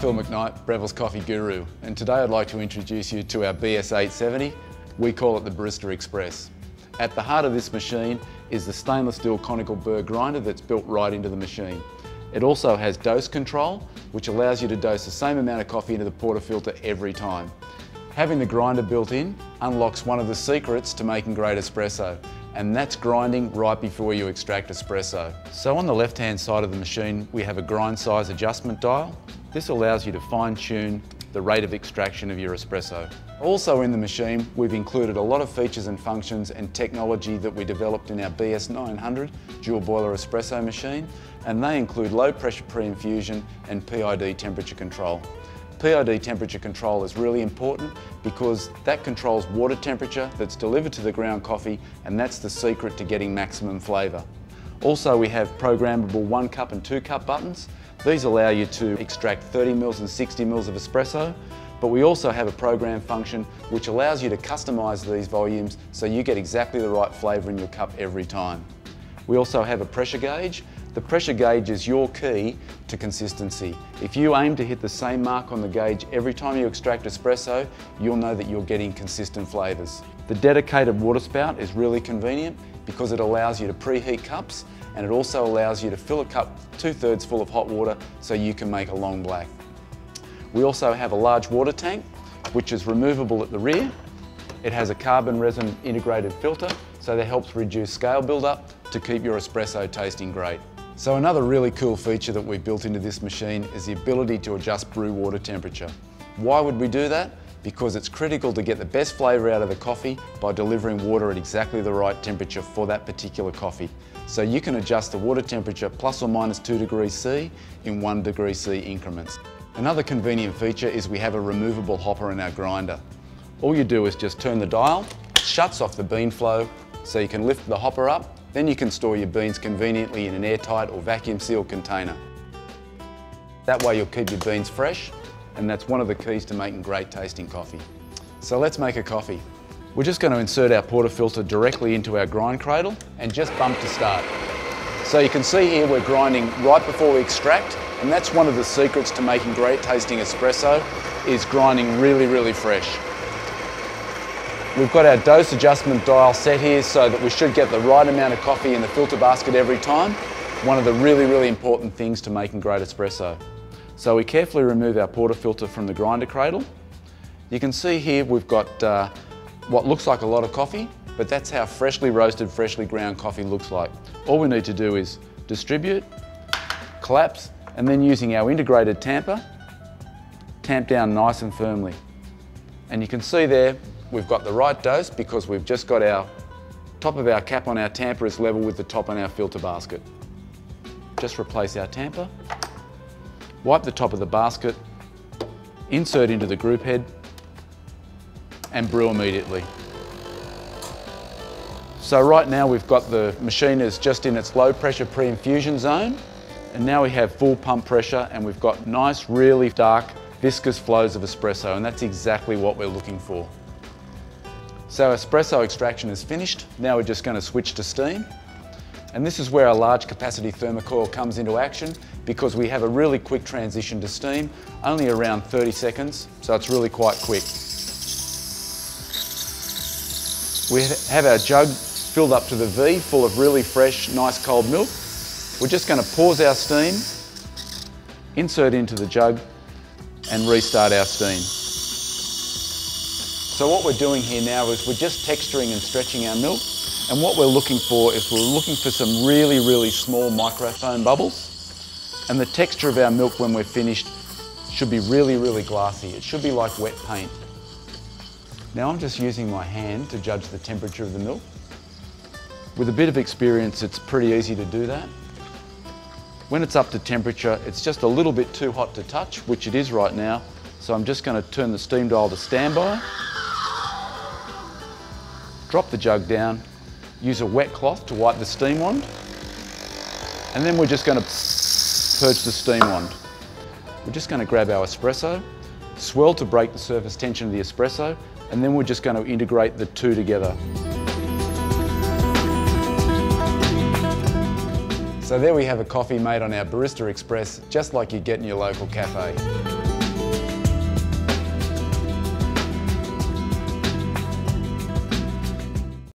Phil McKnight, Breville's Coffee Guru, and today I'd like to introduce you to our BES870. We call it the Barista Express. At the heart of this machine is the stainless steel conical burr grinder that's built right into the machine. It also has dose control, which allows you to dose the same amount of coffee into the portafilter every time. Having the grinder built in unlocks one of the secrets to making great espresso, and that's grinding right before you extract espresso. So on the left-hand side of the machine, we have a grind size adjustment dial. This allows you to fine-tune the rate of extraction of your espresso. Also in the machine, we've included a lot of features and functions and technology that we developed in our BES900 dual boiler espresso machine, and they include low pressure pre-infusion and PID temperature control. PID temperature control is really important because that controls water temperature that's delivered to the ground coffee, and that's the secret to getting maximum flavour. Also, we have programmable 1 cup and 2 cup buttons. These allow you to extract 30 mils and 60 mils of espresso, but we also have a program function which allows you to customise these volumes so you get exactly the right flavour in your cup every time. We also have a pressure gauge. The pressure gauge is your key to consistency. If you aim to hit the same mark on the gauge every time you extract espresso, you'll know that you're getting consistent flavours. The dedicated water spout is really convenient because it allows you to preheat cups, and it also allows you to fill a cup 2/3 full of hot water so you can make a long black. We also have a large water tank which is removable at the rear. It has a carbon resin integrated filter, so that helps reduce scale build-up to keep your espresso tasting great. So another really cool feature that we've built into this machine is the ability to adjust brew water temperature. Why would we do that? Because it's critical to get the best flavour out of the coffee by delivering water at exactly the right temperature for that particular coffee. So you can adjust the water temperature plus or minus 2 degrees C in 1 degree C increments. Another convenient feature is we have a removable hopper in our grinder. All you do is just turn the dial, it shuts off the bean flow so you can lift the hopper up, then you can store your beans conveniently in an airtight or vacuum sealed container. That way you'll keep your beans fresh, and that's one of the keys to making great tasting coffee. So let's make a coffee. We're just going to insert our portafilter directly into our grind cradle and just bump to start. So you can see here we're grinding right before we extract, and that's one of the secrets to making great tasting espresso, is grinding really fresh. We've got our dose adjustment dial set here so that we should get the right amount of coffee in the filter basket every time. One of the really important things to making great espresso. So we carefully remove our portafilter from the grinder cradle. You can see here we've got what looks like a lot of coffee, but that's how freshly roasted, freshly ground coffee looks like. All we need to do is distribute, collapse, and then using our integrated tamper, tamp down nice and firmly. And you can see there, we've got the right dose because we've just got our top of our cap on our tamper is level with the top on our filter basket. Just replace our tamper, wipe the top of the basket, insert into the group head, and brew immediately. So right now we've got the machine is just in its low pressure pre-infusion zone, and now we have full pump pressure and we've got nice, really dark, viscous flows of espresso, and that's exactly what we're looking for. So espresso extraction is finished. Now we're just going to switch to steam. And this is where our large capacity thermocoil comes into action, because we have a really quick transition to steam, only around 30 seconds, so it's really quite quick. We have our jug filled up to the V, full of really fresh, nice cold milk. We're just going to pause our steam, insert into the jug, and restart our steam. So what we're doing here now is we're just texturing and stretching our milk, and what we're looking for is we're looking for some really small microfoam bubbles, and the texture of our milk when we're finished should be really glassy. It should be like wet paint. Now I'm just using my hand to judge the temperature of the milk. With a bit of experience, it's pretty easy to do that. When it's up to temperature, it's just a little bit too hot to touch, which it is right now, so I'm just going to turn the steam dial to standby. Drop the jug down, use a wet cloth to wipe the steam wand, and then we're just going to purge the steam wand. We're just going to grab our espresso, swirl to break the surface tension of the espresso, and then we're just going to integrate the two together. So there we have a coffee made on our Barista Express, just like you get in your local cafe.